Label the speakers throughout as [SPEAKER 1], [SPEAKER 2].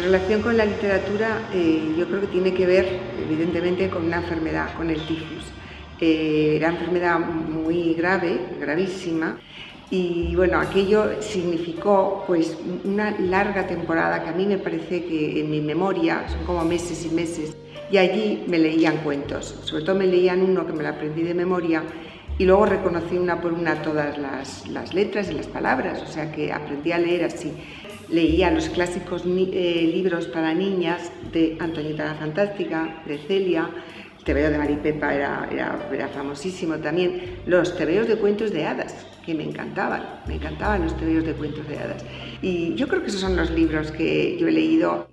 [SPEAKER 1] relación con la literatura yo creo que tiene que ver evidentemente con una enfermedad, con el tifus. Era una enfermedad muy grave, gravísima, y bueno, aquello significó pues una larga temporada que a mí me parece que en mi memoria son como meses y meses, y allí me leían cuentos, sobre todo me leían uno que me lo aprendí de memoria y luego reconocí una por una todas las letras y las palabras, o sea que aprendí a leer así. Leía los clásicos libros para niñas de Antonieta la Fantástica, de Celia. El tebeo de Maripepa era famosísimo también. Los tebeos de cuentos de hadas, que me encantaban los tebeos de cuentos de hadas. Y yo creo que esos son los libros que yo he leído.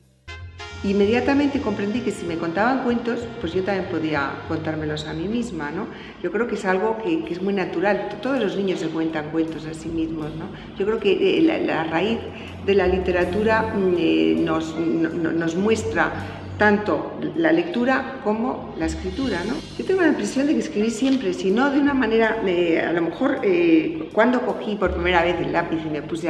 [SPEAKER 1] Inmediatamente comprendí que si me contaban cuentos, pues yo también podía contármelos a mí misma, ¿no? Yo creo que es algo que es muy natural. Todos los niños se cuentan cuentos a sí mismos, ¿no? Yo creo que la raíz de la literatura nos muestra tanto la lectura como la escritura, ¿no? Yo tengo la impresión de que escribí siempre, si no de una manera, a lo mejor cuando cogí por primera vez el lápiz y me puse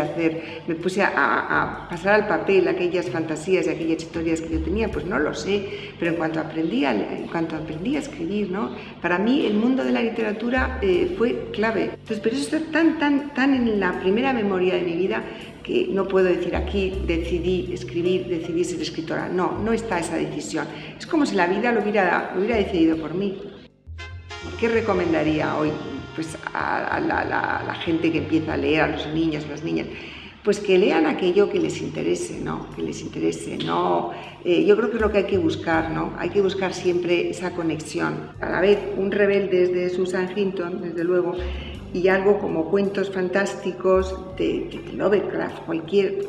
[SPEAKER 1] a pasar al papel aquellas fantasías y aquellas historias que yo tenía, pues no lo sé, pero en cuanto aprendí a escribir, ¿no? Para mí el mundo de la literatura fue clave. Entonces, pero eso está tan en la primera memoria de mi vida que no puedo decir aquí decidí escribir, decidí ser escritora. No está esa decisión. Es como si la vida lo hubiera decidido por mí. ¿Qué recomendaría hoy pues, a la gente que empieza a leer, a los niños, a las niñas? Pues que lean aquello que les interese, ¿no? Que les interese, ¿no? Yo creo que es lo que hay que buscar, ¿no? Hay que buscar siempre esa conexión. A la vez, Un rebelde de Susan Hinton, desde luego, y algo como cuentos fantásticos de Lovecraft, cualquier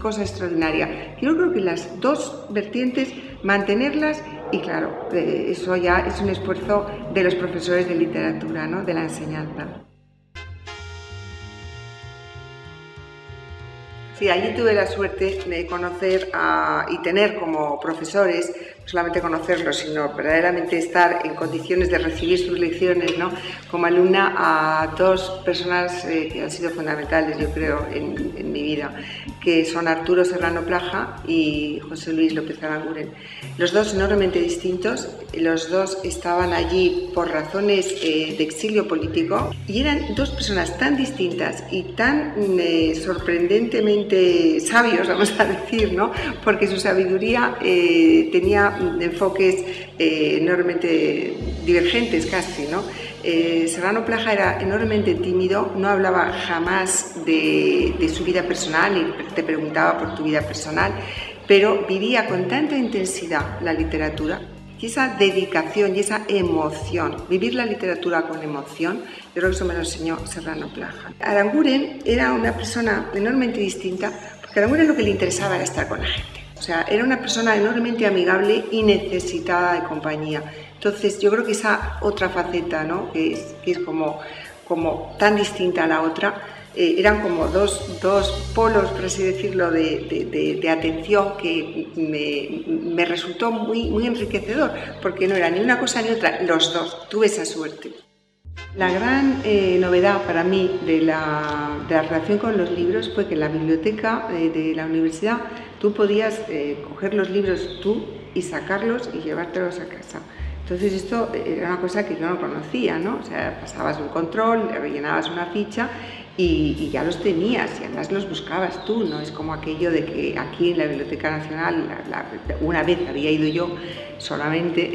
[SPEAKER 1] cosa extraordinaria. Yo creo que las dos vertientes, mantenerlas, y claro, eso ya es un esfuerzo de los profesores de literatura, ¿no? De la enseñanza. Sí, allí tuve la suerte de conocer y tener como profesores, no solamente conocerlos, sino verdaderamente estar en condiciones de recibir sus lecciones, ¿no? Como alumna, a dos personas que han sido fundamentales, yo creo, en mi vida, que son Arturo Serrano Plaja y José Luis López Aranguren. Los dos enormemente distintos, los dos estaban allí por razones de exilio político y eran dos personas tan distintas y tan sorprendentemente sabios, vamos a decir, ¿no? Porque su sabiduría tenía enfoques enormemente divergentes casi, ¿no? Serrano Plaja era enormemente tímido, no hablaba jamás de su vida personal y te preguntaba por tu vida personal, pero vivía con tanta intensidad la literatura y esa dedicación y esa emoción, vivir la literatura con emoción, yo creo que eso me lo enseñó Serrano Plaja. Aranguren era una persona enormemente distinta, porque a Aranguren lo que le interesaba era estar con la gente. O sea, era una persona enormemente amigable y necesitada de compañía. Entonces, yo creo que esa otra faceta, ¿no? que es como tan distinta a la otra, eran como dos polos, por así decirlo, de atención que me resultó muy enriquecedor, porque no era ni una cosa ni otra, los dos, tuve esa suerte. La gran novedad para mí de la relación con los libros fue que en la biblioteca de la universidad tú podías coger los libros tú y sacarlos y llevártelos a casa. Entonces esto era una cosa que yo no conocía, ¿no? O sea, pasabas un control, rellenabas una ficha y ya los tenías y además los buscabas tú, ¿no? Es como aquello de que aquí en la Biblioteca Nacional, una vez había ido yo solamente,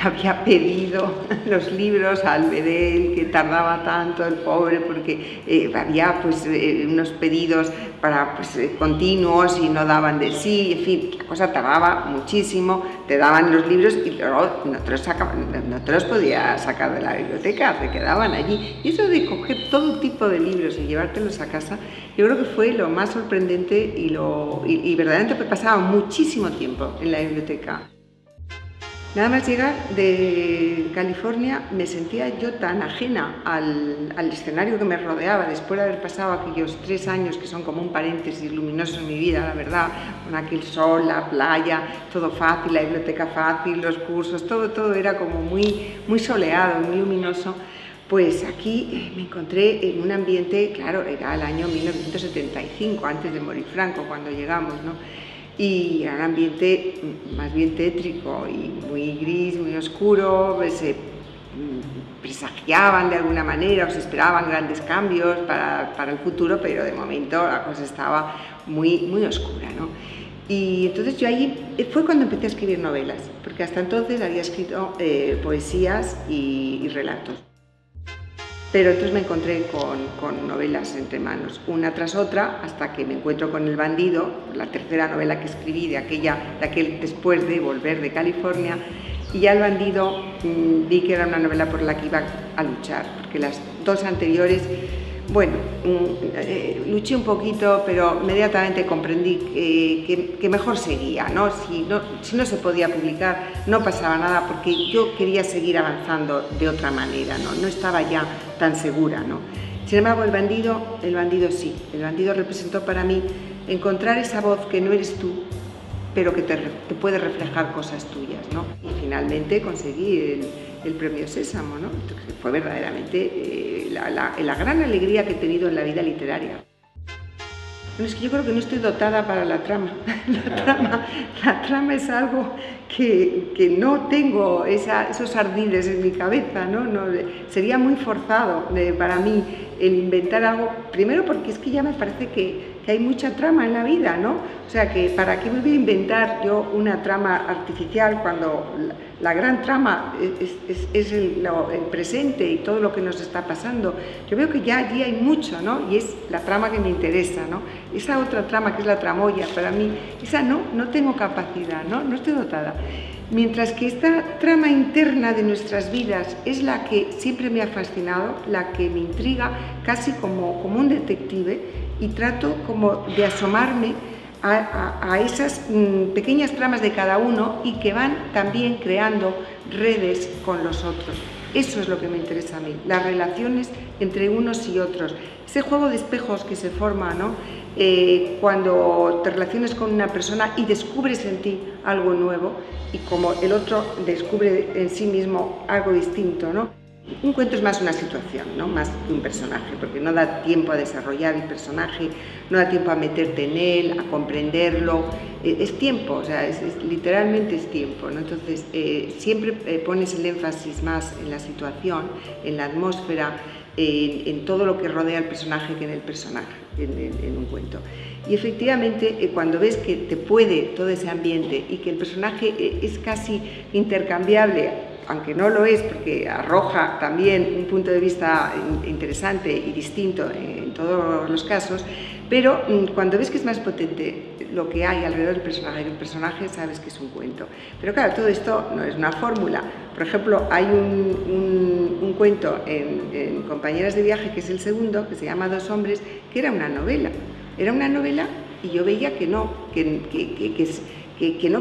[SPEAKER 1] había pedido los libros al bedel, que tardaba tanto el pobre, porque había pues unos pedidos para continuos y no daban de sí, en fin, la cosa tardaba muchísimo, te daban los libros y luego no te los podías sacar de la biblioteca, te quedaban allí. Y eso de coger todo tipo de libros y llevártelos a casa, yo creo que fue lo más sorprendente y verdaderamente pasaba muchísimo tiempo en la biblioteca. Nada más llegar de California me sentía yo tan ajena al escenario que me rodeaba después de haber pasado aquellos 3 años que son como un paréntesis luminoso en mi vida, la verdad, con aquel sol, la playa, todo fácil, la biblioteca fácil, los cursos, todo era como muy soleado, muy luminoso. Pues aquí me encontré en un ambiente, claro, era el año 1975, antes de morir Franco, cuando llegamos, ¿no? y era un ambiente más bien tétrico y muy gris, muy oscuro, pues, se presagiaban de alguna manera o se esperaban grandes cambios para el futuro, pero de momento la cosa estaba muy oscura, ¿no? Y entonces yo allí fue cuando empecé a escribir novelas, porque hasta entonces había escrito poesías y relatos. Pero entonces me encontré con novelas entre manos, una tras otra, hasta que me encuentro con El bandido, la tercera novela que escribí de aquel después de volver de California, y ya El bandido vi que era una novela por la que iba a luchar, porque las dos anteriores, bueno, luché un poquito, pero inmediatamente comprendí que mejor seguía, ¿no? Si no se podía publicar, no pasaba nada, porque yo quería seguir avanzando de otra manera, ¿no? No estaba ya tan segura, ¿no? Sin embargo, el bandido sí. El bandido representó para mí encontrar esa voz que no eres tú, pero que te puede reflejar cosas tuyas, ¿no? Y finalmente conseguí el premio Sésamo, ¿no? Entonces, fue verdaderamente la gran alegría que he tenido en la vida literaria. Bueno, es que yo creo que no estoy dotada para la trama. La trama es algo que no tengo esos ardides en mi cabeza, ¿no? Sería muy forzado para mí el inventar algo, primero porque es que ya me parece que hay mucha trama en la vida, ¿no? O sea, que ¿para qué me voy a inventar yo una trama artificial cuando la gran trama es el presente y todo lo que nos está pasando? Yo veo que ya allí hay mucho, ¿no? Y es la trama que me interesa, ¿no? Esa otra trama que es la tramoya, para mí, esa no tengo capacidad, no estoy dotada. Mientras que esta trama interna de nuestras vidas es la que siempre me ha fascinado, la que me intriga casi como un detective, y trato como de asomarme a esas pequeñas tramas de cada uno y que van también creando redes con los otros. Eso es lo que me interesa a mí, las relaciones entre unos y otros, ese juego de espejos que se forma, ¿no? Cuando te relacionas con una persona y descubres en ti algo nuevo y como el otro descubre en sí mismo algo distinto, ¿no? Un cuento es más una situación, ¿no? Más que un personaje, porque no da tiempo a desarrollar el personaje, no da tiempo a meterte en él, a comprenderlo. Es tiempo, o sea, literalmente es tiempo, ¿no? Entonces, siempre pones el énfasis más en la situación, en la atmósfera, en todo lo que rodea al personaje que en el personaje, en un cuento. Y efectivamente, cuando ves que te puede todo ese ambiente y que el personaje es casi intercambiable, aunque no lo es, porque arroja también un punto de vista interesante y distinto en todos los casos, pero cuando ves que es más potente lo que hay alrededor del personaje que el personaje, sabes que es un cuento. Pero claro, todo esto no es una fórmula. Por ejemplo, hay un cuento en Compañeras de viaje, que es el segundo, que se llama Dos hombres, que era una novela. Era una novela y yo veía que no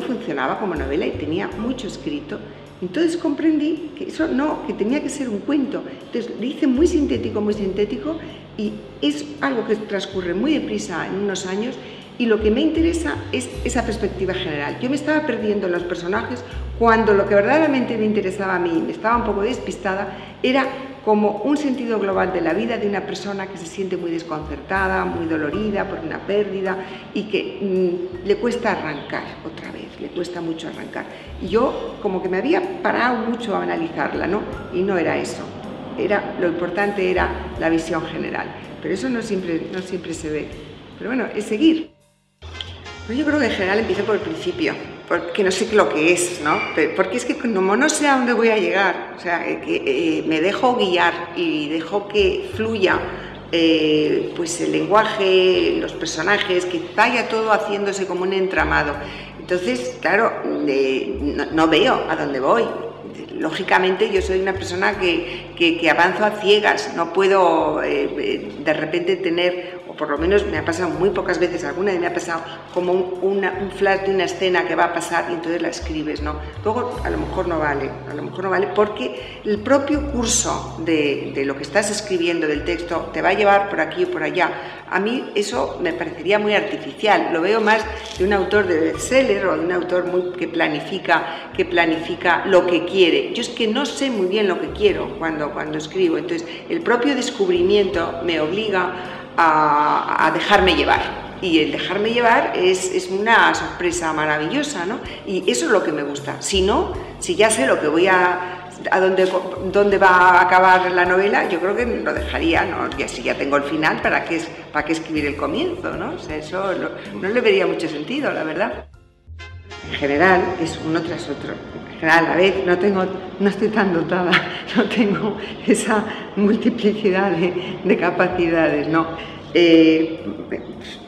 [SPEAKER 1] funcionaba como novela y tenía mucho escrito. Entonces comprendí que eso no, que tenía que ser un cuento. Entonces lo hice muy sintético y es algo que transcurre muy deprisa en unos años y lo que me interesa es esa perspectiva general. Yo me estaba perdiendo en los personajes cuando lo que verdaderamente me interesaba a mí, me estaba un poco despistada, era como un sentido global de la vida de una persona que se siente muy desconcertada, muy dolorida por una pérdida y que le cuesta arrancar otra vez, le cuesta mucho arrancar. Y yo como que me había parado mucho a analizarla, ¿no? Y no era eso, lo importante era la visión general, pero eso no siempre se ve. Pero bueno, es seguir. Pues yo creo que en general empiezo por el principio, porque no sé lo que es, ¿no? Porque es que como no sé a dónde voy a llegar, o sea, me dejo guiar y dejo que fluya pues el lenguaje, los personajes, que vaya todo haciéndose como un entramado. Entonces, claro, no veo a dónde voy. Lógicamente yo soy una persona que avanzo a ciegas, no puedo de repente tener, o por lo menos me ha pasado muy pocas veces, alguna vez me ha pasado como un flash de una escena que va a pasar y entonces la escribes, ¿no? Luego a lo mejor no vale porque el propio curso de lo que estás escribiendo, del texto, te va a llevar por aquí o por allá. A mí eso me parecería muy artificial, lo veo más de un autor de bestseller o de un autor que planifica lo que quiere. Yo es que no sé muy bien lo que quiero cuando escribo, entonces el propio descubrimiento me obliga a dejarme llevar y el dejarme llevar es una sorpresa maravillosa, ¿no? Y eso es lo que me gusta. Si no, si ya sé lo que voy a dónde va a acabar la novela, yo creo que lo dejaría, ¿no? Ya si ya tengo el final, ¿para qué escribir el comienzo, ¿no? O sea, eso no le vería mucho sentido, la verdad. En general es uno tras otro. En general, a la vez no estoy tan dotada, no tengo esa multiplicidad de capacidades, ¿no?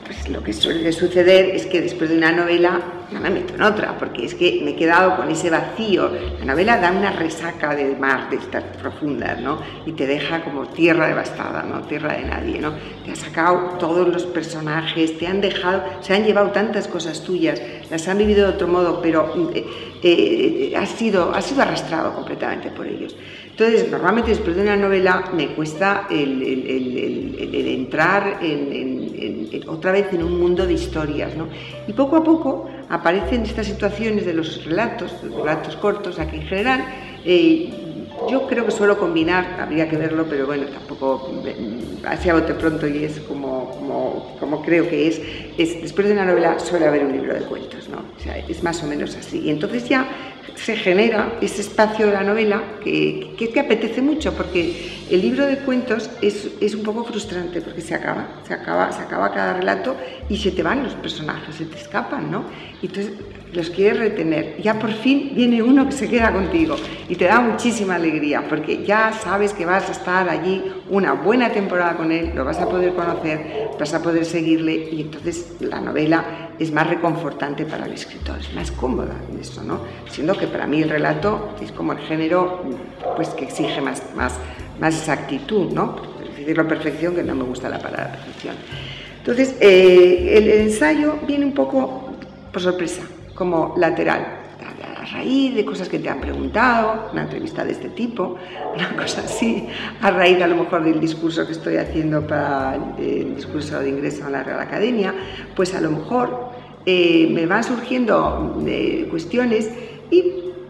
[SPEAKER 1] Pues lo que suele suceder es que después de una novela ya me meto en otra, porque es que me he quedado con ese vacío. La novela da una resaca de mar, de estas profundas, ¿no? Y te deja como tierra devastada, ¿no? Tierra de nadie, ¿no? Te ha sacado todos los personajes, te han dejado, se han llevado tantas cosas tuyas, las han vivido de otro modo, pero has sido arrastrado completamente por ellos. Entonces, normalmente después de una novela me cuesta el entrar otra vez en un mundo de historias, ¿no? Y poco a poco aparecen estas situaciones de los relatos cortos, aquí en general. Yo creo que suelo combinar, habría que verlo, pero bueno, tampoco así a bote pronto, y es como creo que es después de una novela suele haber un libro de cuentos, ¿no? O sea, es más o menos así. Y entonces ya se genera ese espacio de la novela que apetece mucho, porque el libro de cuentos es un poco frustrante, porque se acaba cada relato y se te van los personajes, se te escapan, ¿no? Y entonces los quieres retener. Ya por fin viene uno que se queda contigo y te da muchísima alegría, porque ya sabes que vas a estar allí una buena temporada con él, lo vas a poder conocer, vas a poder seguirle, y entonces la novela es más reconfortante para el escritor, es más cómoda en eso, ¿no? Siendo que para mí el relato es como el género pues que exige más exactitud, ¿no? Es decir, la perfección, que no me gusta la palabra perfección. Entonces, el ensayo viene un poco por sorpresa, como lateral, a raíz de cosas que te han preguntado, una entrevista de este tipo, una cosa así, a raíz a lo mejor del discurso que estoy haciendo para el discurso de ingreso a la Real Academia, pues a lo mejor me van surgiendo cuestiones y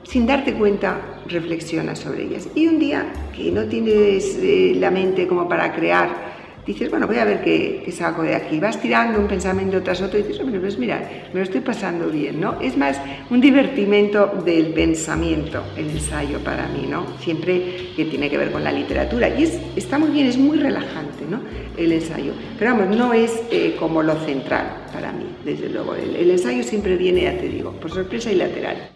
[SPEAKER 1] sin darte cuenta reflexionas sobre ellas. Y un día que no tienes la mente como para crear, dices, bueno, voy a ver qué saco de aquí. Vas tirando un pensamiento tras otro y dices, hombre, pues mira, me lo estoy pasando bien, ¿no? Es más un divertimento del pensamiento, el ensayo para mí, ¿no? Siempre que tiene que ver con la literatura. Y está muy bien, es muy relajante, ¿no? El ensayo. Pero vamos, no es como lo central para mí, desde luego. El ensayo siempre viene, ya te digo, por sorpresa y lateral.